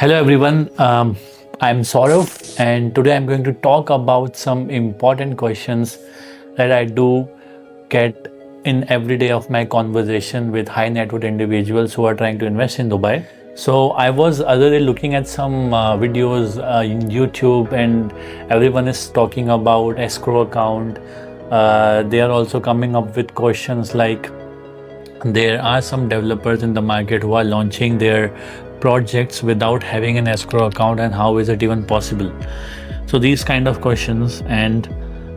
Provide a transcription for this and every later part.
Hello everyone, I'm Saurabh and today I'm going to talk about some important questions that I do get in every day of my conversation with high net worth individuals who are trying to invest in Dubai. So I was other day looking at some videos in YouTube and everyone is talking about escrow account. They are also coming up with questions like there are some developers in the market who are launching their projects without having an escrow account, and how is it even possible? So these kind of questions. And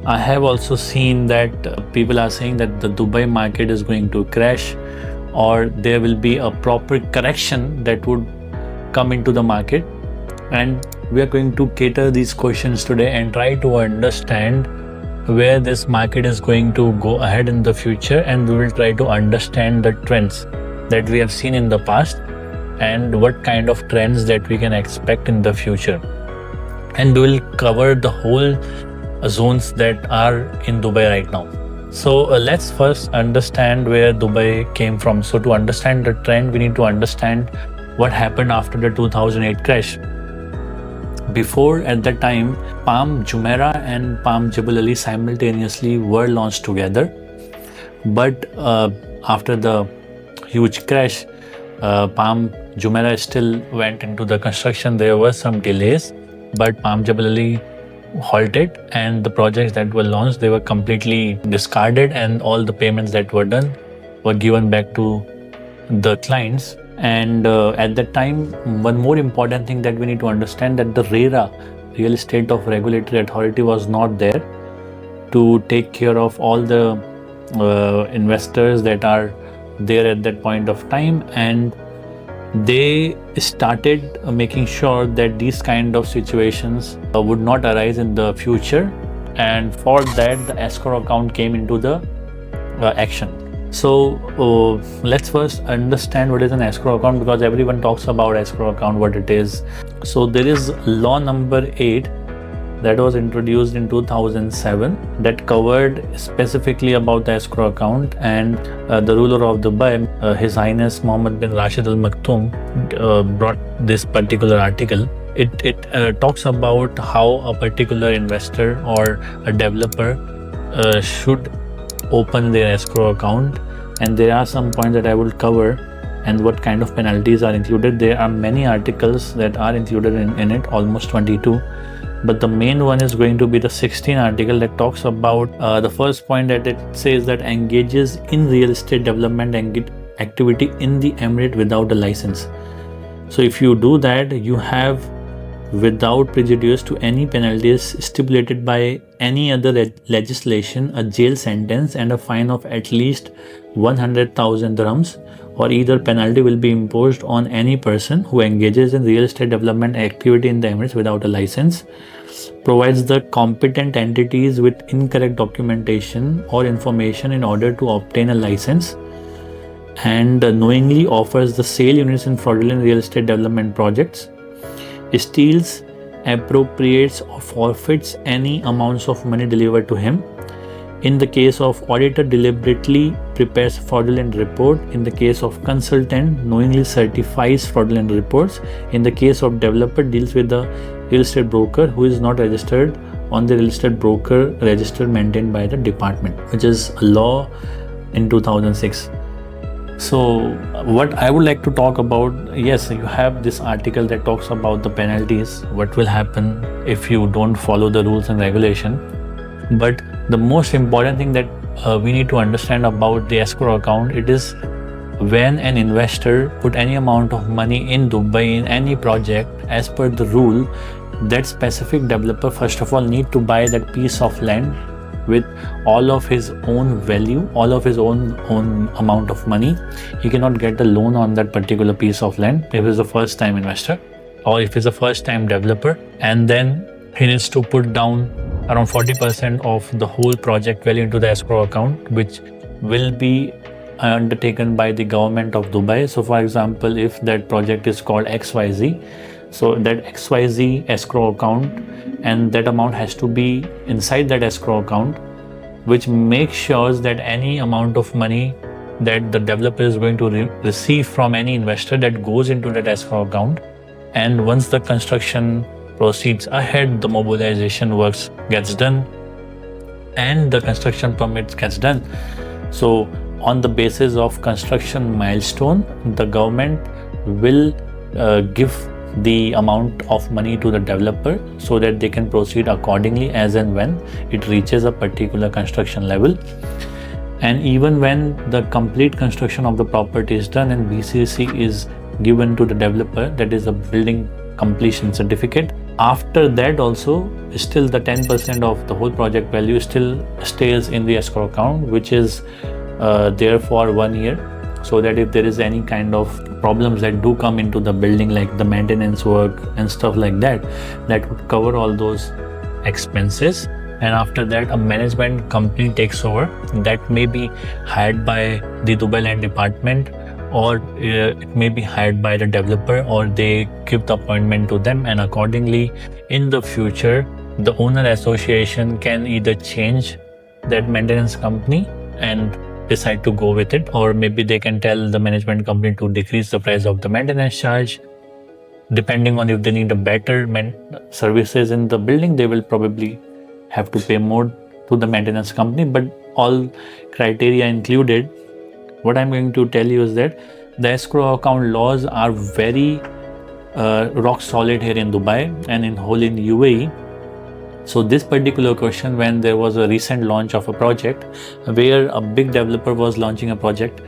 I have also seen that people are saying that the Dubai market is going to crash, or there will be a proper correction that would come into the market. And we are going to cater these questions today and try to understand where this market is going to go ahead in the future, and we will try to understand the trends that we have seen in the past and what kind of trends that we can expect in the future. And we will cover the whole zones that are in Dubai right now. So let's first understand where Dubai came from. So to understand the trend, we need to understand what happened after the 2008 crash. Before, at that time, Palm Jumeirah and Palm Jebel Ali simultaneously were launched together. But after the huge crash, Palm Jumeirah still went into the construction. There were some delays, but Palm Jebel Ali halted, and the projects that were launched, they were completely discarded, and all the payments that were done were given back to the clients. And at that time, one more important thing that we need to understand, that the RERA, Real Estate of Regulatory Authority, was not there to take care of all the investors that are there at that point of time. And they started making sure that these kind of situations would not arise in the future. And for that, the escrow account came into the action. So let's first understand what is an escrow account, because everyone talks about escrow account, what it is. So there is law number 8 that was introduced in 2007 that covered specifically about the escrow account. And the ruler of Dubai, His Highness Mohammed bin Rashid Al Maktoum, brought this particular article. It talks about how a particular investor or a developer should open their escrow account, and there are some points that I will cover, and what kind of penalties are included. There are many articles that are included in it, almost 22, but the main one is going to be the 16 article that talks about the first point, that it says that engages in real estate development activity in the emirate without a license. So if you do that, you have, without prejudice to any penalties stipulated by any other legislation, a jail sentence and a fine of at least 100,000 dirhams, or either penalty will be imposed on any person who engages in real estate development activity in the Emirates without a license, provides the competent entities with incorrect documentation or information in order to obtain a license, and knowingly offers the sale units in fraudulent real estate development projects, steals, appropriates or forfeits any amounts of money delivered to him. In the case of auditor, deliberately prepares fraudulent report. In the case of consultant, knowingly certifies fraudulent reports. In the case of developer, deals with the real estate broker who is not registered on the real estate broker register maintained by the department, which is a law in 2006. So what I would like to talk about, yes, you have this article that talks about the penalties, what will happen if you don't follow the rules and regulation. But the most important thing that we need to understand about the escrow account, it is when an investor put any amount of money in Dubai in any project, as per the rule, that specific developer first of all need to buy that piece of land with all of his own value, all of his own amount of money. He cannot get a loan on that particular piece of land if he's a first time investor or if he's a first time developer. And then he needs to put down around 40% of the whole project value into the escrow account, which will be undertaken by the government of Dubai. So for example, if that project is called XYZ, so that XYZ escrow account, and that amount has to be inside that escrow account, which makes sure that any amount of money that the developer is going to receive from any investor that goes into that escrow account And once the construction proceeds ahead, the mobilization works gets done and the construction permits gets done. So on the basis of construction milestone, the government will give the amount of money to the developer so that they can proceed accordingly as and when it reaches a particular construction level. And even when the complete construction of the property is done and BCC is given to the developer, that is a building completion certificate, after that also still the 10% of the whole project value still stays in the escrow account, which is there for 1 year, so that if there is any kind of problems that do come into the building, like the maintenance work and stuff like that, that would cover all those expenses. And after that, a management company takes over, that may be hired by the Dubai Land Department, or it may be hired by the developer, or they give the appointment to them, and accordingly in the future the owner association can either change that maintenance company and decide to go with it, or maybe they can tell the management company to decrease the price of the maintenance charge. Depending on if they need a better services in the building, they will probably have to pay more to the maintenance company. But all criteria included, what I'm going to tell you is that the escrow account laws are very rock solid here in Dubai and in whole in UAE. So this particular question, when there was a recent launch of a project where a big developer was launching a project,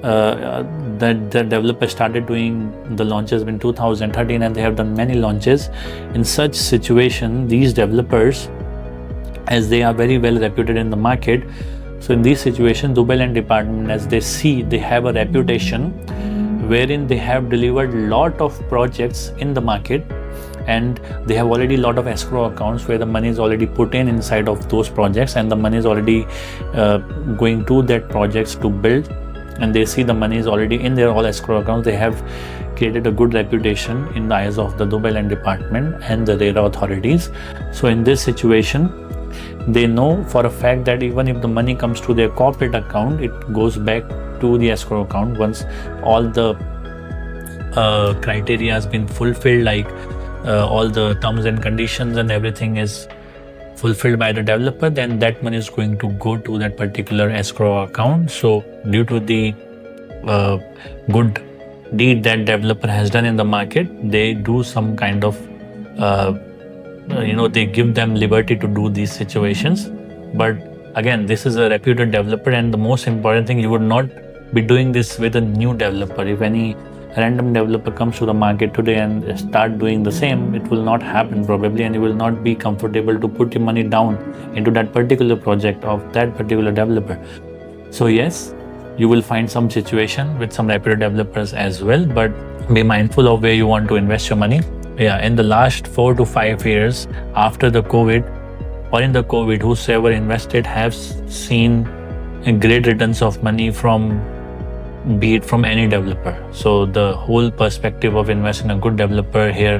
the developer started doing the launches in 2013 and they have done many launches. In such situation, these developers, as they are very well reputed in the market, so in this situation, Dubai Land Department, as they see, they have a reputation wherein they have delivered lot of projects in the market, and they have already lot of escrow accounts where the money is already put in inside of those projects, and the money is already going to that projects to build, and they see the money is already in their all escrow accounts. They have created a good reputation in the eyes of the Dubai Land Department and the RERA authorities. So in this situation, they know for a fact that even if the money comes to their corporate account, it goes back to the escrow account once all the criteria has been fulfilled, like all the terms and conditions and everything is fulfilled by the developer, then that money is going to go to that particular escrow account. So due to the good deed that developer has done in the market, they do some kind of they give them liberty to do these situations. But again, this is a reputed developer, and the most important thing, you would not be doing this with a new developer. If any random developer comes to the market today and start doing the same, it will not happen probably, and you will not be comfortable to put your money down into that particular project of that particular developer. So yes, you will find some situation with some reputed developers as well, but be mindful of where you want to invest your money. In the last 4 to 5 years after the COVID, or in the COVID, whosoever invested have seen great returns of money from, be it from any developer. So the whole perspective of investing in a good developer here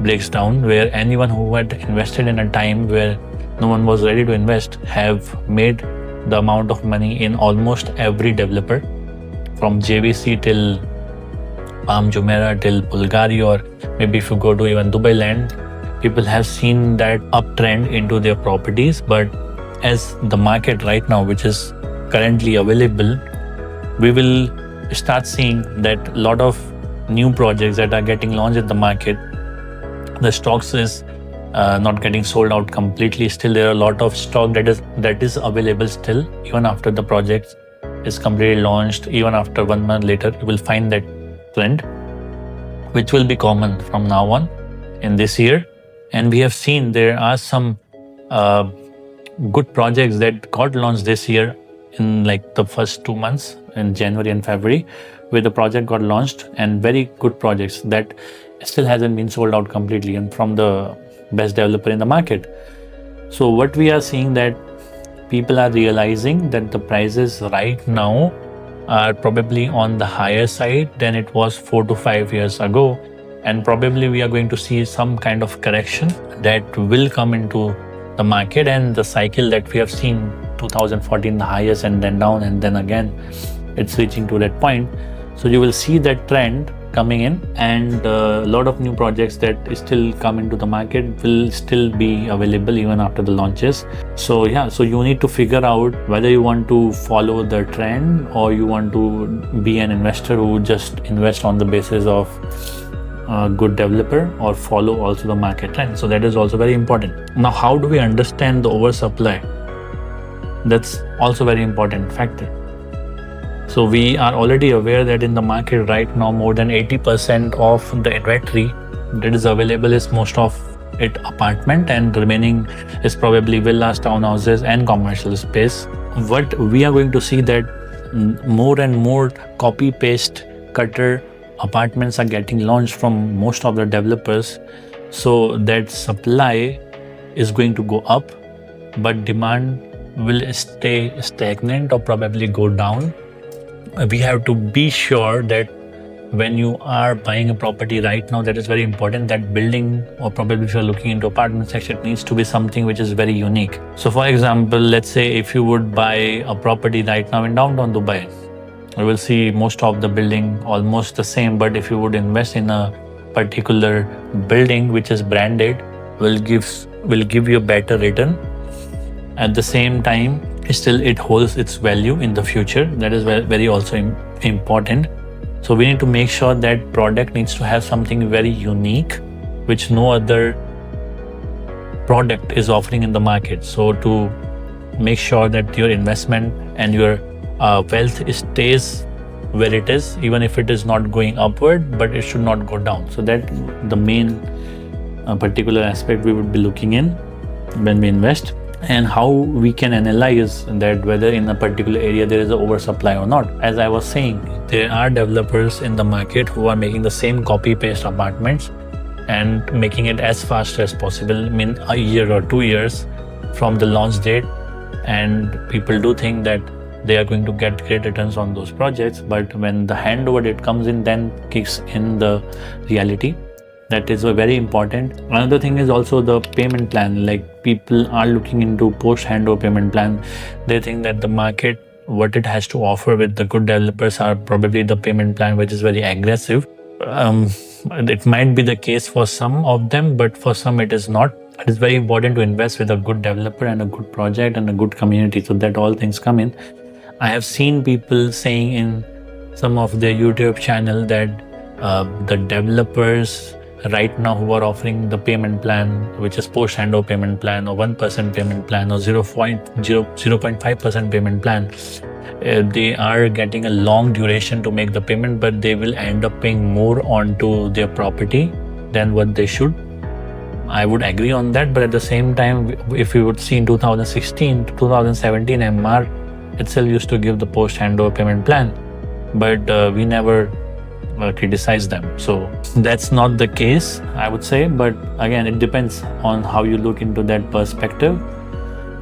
breaks down, where anyone who had invested in a time where no one was ready to invest have made the amount of money in almost every developer, from JVC till Palm Jumeirah till Bulgari, or maybe if you go to even Dubai Land, people have seen that uptrend into their properties. But as the market right now, which is currently available, we will start seeing that a lot of new projects that are getting launched in the market, the stocks is not getting sold out completely. Still there are a lot of stock that is available still, even after the project is completely launched. Even after 1 month later, you will find that trend, which will be common from now on in this year. And we have seen there are some good projects that got launched this year in like the first 2 months, in January and February, where the project got launched, and very good projects that still hasn't been sold out completely, and from the best developer in the market. So what we are seeing, that people are realizing that the prices right now are probably on the higher side than it was 4 to 5 years ago, and probably we are going to see some kind of correction that will come into the market, and the cycle that we have seen 2014 the highest, and then down, and then again it's reaching to that point. So you will see that trend coming in, and a lot of new projects that still come into the market will still be available even after the launches. So yeah, so you need to figure out whether you want to follow the trend or you want to be an investor who just invest on the basis of a good developer, or follow also the market trend. So that is also very important. Now, how do we understand the oversupply? That's also very important factor. So we are already aware that in the market right now, more than 80% of the inventory that is available is most of it apartment, and remaining is probably villas, townhouses and commercial space. What we are going to see that more and more copy paste cutter apartments are getting launched from most of the developers, so that supply is going to go up, but demand will stay stagnant or probably go down. We have to be sure that when you are buying a property right now, that is very important, that building, or probably if you're looking into apartment section, it needs to be something which is very unique. So for example, let's say if you would buy a property right now in downtown Dubai, you will see most of the building almost the same, but if you would invest in a particular building which is branded, will give you a better return. At the same time, still it holds its value in the future. That is very also important. So we need to make sure that product needs to have something very unique, which no other product is offering in the market. So to make sure that your investment and your wealth stays where it is, even if it is not going upward, but it should not go down. So that the main particular aspect we would be looking in when we invest. And how we can analyze that whether in a particular area there is an oversupply or not. As I was saying, there are developers in the market who are making the same copy paste apartments and making it as fast as possible, in a year or 2 years from the launch date, and people do think that they are going to get great returns on those projects, but when the handover date comes in, then kicks in the reality. That is very important. Another thing is also the payment plan. Like, people are looking into post handover payment plan. They think that the market, what it has to offer with the good developers, are probably the payment plan which is very aggressive. It might be the case for some of them, but for some it is not. It is very important to invest with a good developer and a good project and a good community, so that all things come in. I have seen people saying in some of their YouTube channel that the developers right now who are offering the payment plan, which is post handover payment plan, or 1% payment plan, or 0.5% payment plan, they are getting a long duration to make the payment, but they will end up paying more onto their property than what they should. I would agree on that, but at the same time, if you would see in 2016 to 2017, MR itself used to give the post handover payment plan, but we never criticize them. So that's not the case, I would say. But again, it depends on how you look into that perspective.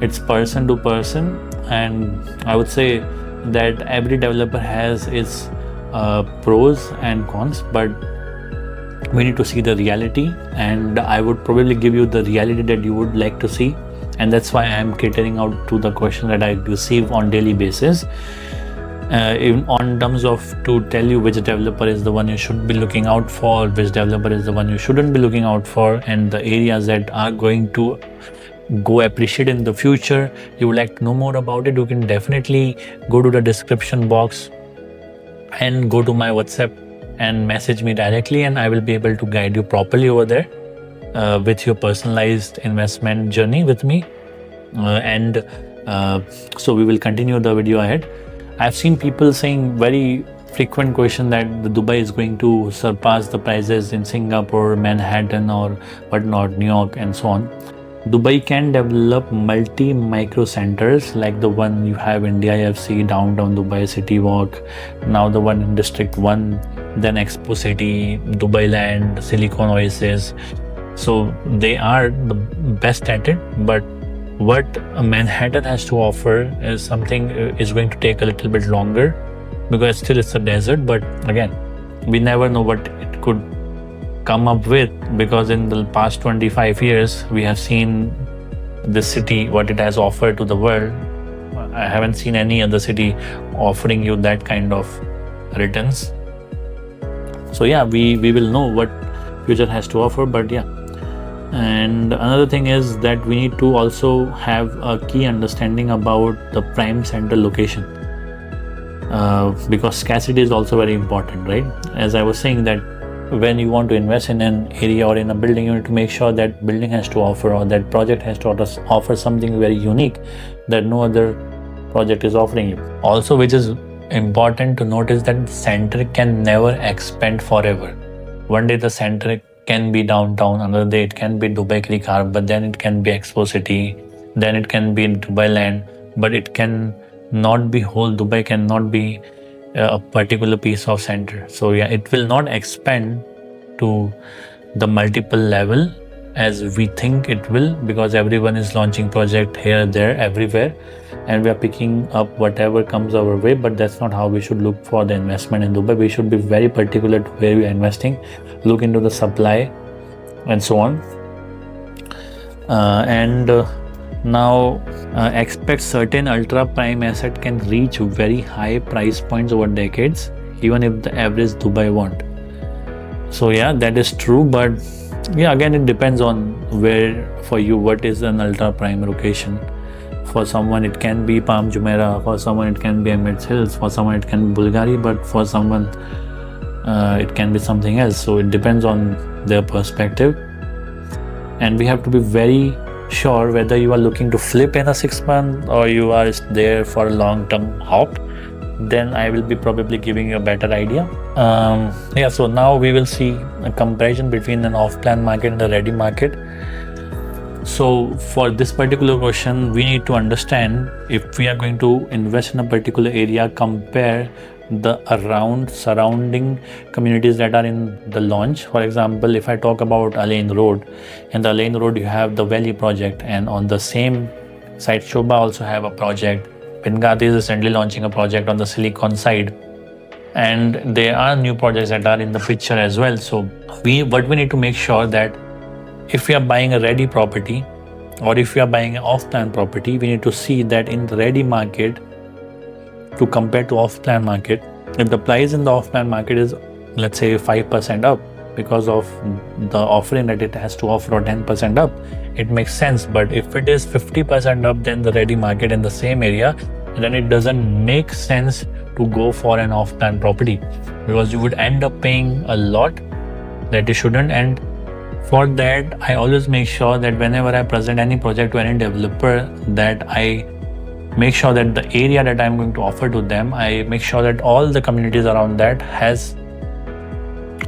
It's person to person, and I would say that every developer has its pros and cons, but we need to see the reality, and I would probably give you the reality that you would like to see, and that's why I am catering out to the question that I receive on daily basis. Even on terms of to tell you which developer is the one you should be looking out for, which developer is the one you shouldn't be looking out for, and the areas that are going to go appreciate in the future, you would like to know more about it, you can definitely go to the description box and go to my WhatsApp and message me directly, and I will be able to guide you properly over there with your personalized investment journey with me. So we will continue the video ahead. I've seen people saying very frequent question that the Dubai is going to surpass the prices in Singapore, Manhattan, or whatnot, New York, and so on. Dubai can develop multi-micro centers like the one you have in DIFC, Downtown Dubai, City Walk, now the one in District 1, then Expo City, Dubai Land, Silicon Oasis. So they are the best at it, but what Manhattan has to offer is something is going to take a little bit longer, because still it's a desert. But again, we never know what it could come up with, because in the past 25 years we have seen this city, what it has offered to the world. I haven't seen any other city offering you that kind of returns. So yeah, we will know what future has to offer. But yeah, and another thing is that we need to also have a key understanding about the prime center location, because scarcity is also very important, right? As I was saying, that when you want to invest in an area or in a building, you need to make sure that building has to offer, or that project has to offer something very unique that no other project is offering you. Also, which is important to notice, that the center can never expand forever. One day the center can be downtown, another day it can be Dubai Creek Harbor, then it can be Expo City, then it can be Dubai Land, but it can not be whole. Dubai cannot be a particular piece of center. So yeah, it will not expand to the multiple level as we think it will, because everyone is launching project here, there, everywhere, and we are picking up whatever comes our way. But that's not how we should look for the investment in Dubai. We should be very particular to where we are investing, look into the supply and so on, now expect certain ultra prime asset can reach very high price points over decades, even if the average Dubai won't. So yeah, that is true, but yeah, again, it depends on where for you what is an ultra prime location. For someone it can be Palm Jumeirah, for someone it can be Emirates Hills, for someone it can be Bulgari, but for someone it can be something else. So it depends on their perspective, and we have to be very sure whether you are looking to flip in a 6 month or you are there for a long-term hop. Then I will be probably giving you a better idea. Yeah, so now we will see a comparison between an off-plan market and a ready market. So for this particular question, we need to understand, if we are going to invest in a particular area, compare the surrounding communities that are in the launch. For example, if I talk about Al Ain Road, in the Al Ain Road you have the Valley project, and on the same side Shobha also have a project. Pingati is recently launching a project on the Silicon side, and there are new projects that are in the picture as well. So what we need to make sure that if we are buying a ready property, or if we are buying an off-plan property, we need to see that in the ready market to compare to off-plan market, if the price in the off-plan market is, let's say, 5% up because of the offering that it has to offer, or 10% up, it makes sense. But if it is 50% up than the ready market in the same area, then it doesn't make sense to go for an off-plan property, because you would end up paying a lot that you shouldn't. And for that, I always make sure that whenever I present any project to any developer, that I make sure that the area that I'm going to offer to them, I make sure that all the communities around that has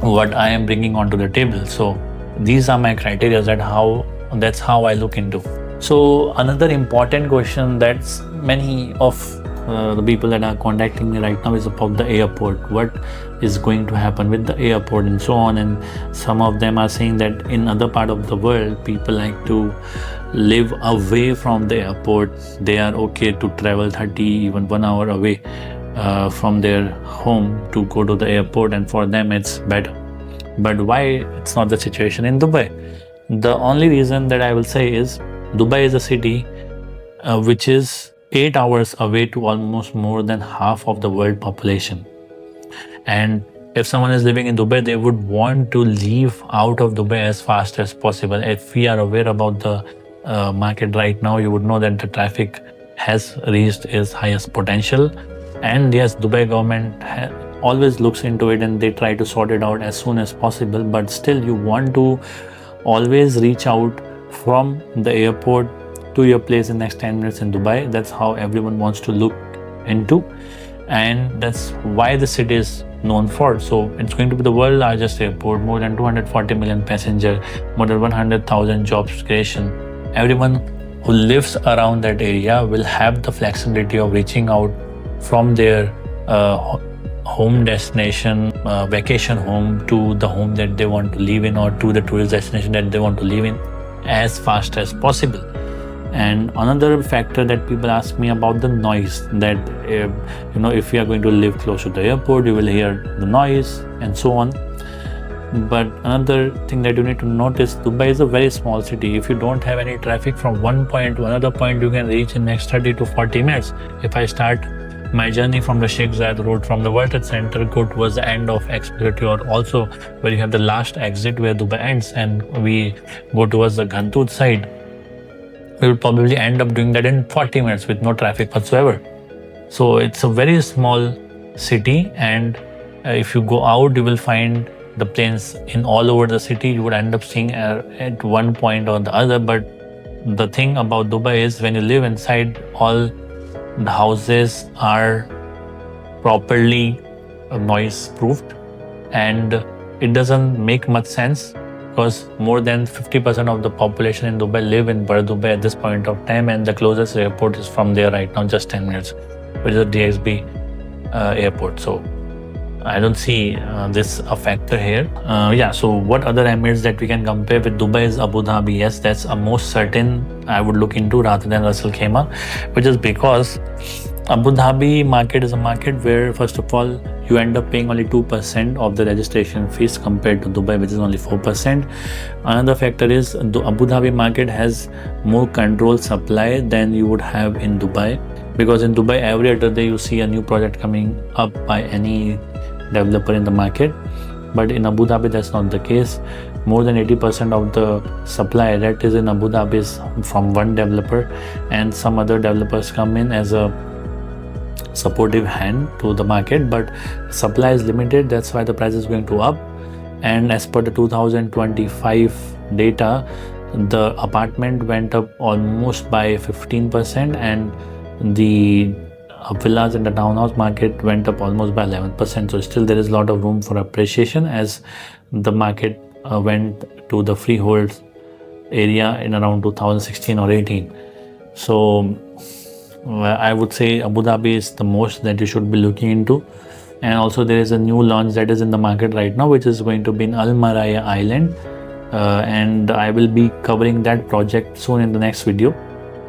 what I am bringing onto the table. So these are my criteria, that's how I look into. So another important question that's many of the people that are contacting me right now is about the airport. What is going to happen with the airport and so on? And some of them are saying that in other part of the world, people like to live away from the airport. They are okay to travel 30, even 1 hour away from their home to go to the airport, and for them it's better. But why it's not the situation in Dubai? The only reason that I will say is Dubai is a city which is 8 hours away to almost more than half of the world population. And if someone is living in Dubai, they would want to leave out of Dubai as fast as possible. If we are aware about the market right now, you would know that the traffic has reached its highest potential. And yes, Dubai government always looks into it and they try to sort it out as soon as possible. But still, you want to always reach out from the airport to your place in next 10 minutes in Dubai. That's how everyone wants to look into, and that's why the city is known for. So it's going to be the world's largest airport, more than 240 million passengers, more than 100,000 jobs creation. Everyone who lives around that area will have the flexibility of reaching out from their home destination, vacation home, to the home that they want to live in, or to the tourist destination that they want to live in, as fast as possible. And another factor that people ask me about the noise, that if you are going to live close to the airport, you will hear the noise and so on. But another thing that you need to notice, Dubai is a very small city. If you don't have any traffic, from one point to another point you can reach in next 30 to 40 minutes. If I start My journey from the Sheikh Zayed road from the World Trade Center go towards the end of Expressway, or also where you have the last exit where Dubai ends, and we go towards the Ghantoud side, we will probably end up doing that in 40 minutes with no traffic whatsoever. So it's a very small city, and if you go out, you will find the planes in all over the city. You would end up seeing at one point or the other. But the thing about Dubai is when you live inside, all the houses are properly noise proofed, and it doesn't make much sense because more than 50% of the population in Dubai live in Bar Dubai at this point of time, and the closest airport is from there right now, just 10 minutes, which is the DXB airport. So I don't see this a factor here. Yeah, so what other Emirates that we can compare with Dubai is Abu Dhabi. Yes, that's a most certain I would look into rather than Ras Al Khaimah, which is because Abu Dhabi market is a market where, first of all, you end up paying only 2% of the registration fees compared to Dubai, which is only 4%. Another factor is the Abu Dhabi market has more controlled supply than you would have in Dubai, because in Dubai every other day you see a new project coming up by any developer in the market, but in Abu Dhabi that's not the case. More than 80% of the supply that is in Abu Dhabi is from one developer, and some other developers come in as a supportive hand to the market, but supply is limited. That's why the price is going to up. And as per the 2025 data, the apartment went up almost by 15%, and the villas in the townhouse market went up almost by 11%. So still there is a lot of room for appreciation as the market went to the freehold area in around 2016 or 18. So I would say Abu Dhabi is the most that you should be looking into. And also there is a new launch that is in the market right now, which is going to be in Al Maraya Island, and I will be covering that project soon in the next video.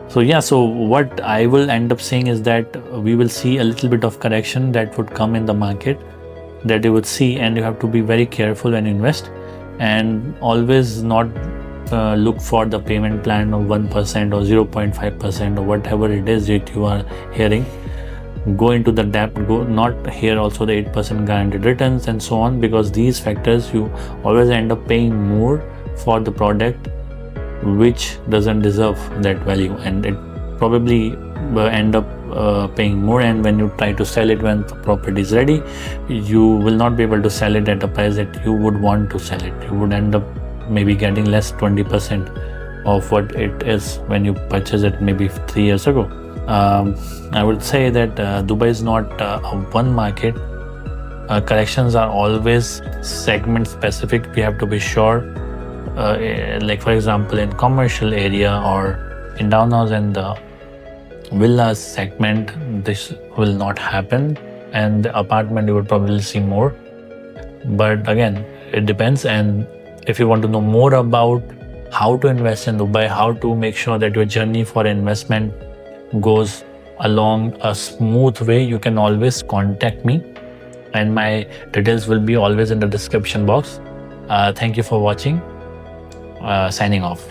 So yeah, so what I will end up saying is that we will see a little bit of correction that would come in the market that you would see, and you have to be very careful when you invest, and always not look for the payment plan of 1% or 0.5% or whatever it is that you are hearing. Go into the depth, go not hear also the 8% guaranteed returns and so on, because these factors you always end up paying more for the product which doesn't deserve that value, and it probably end up paying more. And when you try to sell it when the property is ready, you will not be able to sell it at a price that you would want to sell it. You would end up maybe getting less 20% of what it is when you purchase it maybe 3 years ago. I would say that Dubai is not a one market. Corrections are always segment specific. We have to be sure, like for example in commercial area or in townhouse and the villas segment, this will not happen, and the apartment you will probably see more. But again, it depends. And if you want to know more about how to invest in Dubai, how to make sure that your journey for investment goes along a smooth way, you can always contact me, and my details will be always in the description box. Thank you for watching. Signing off.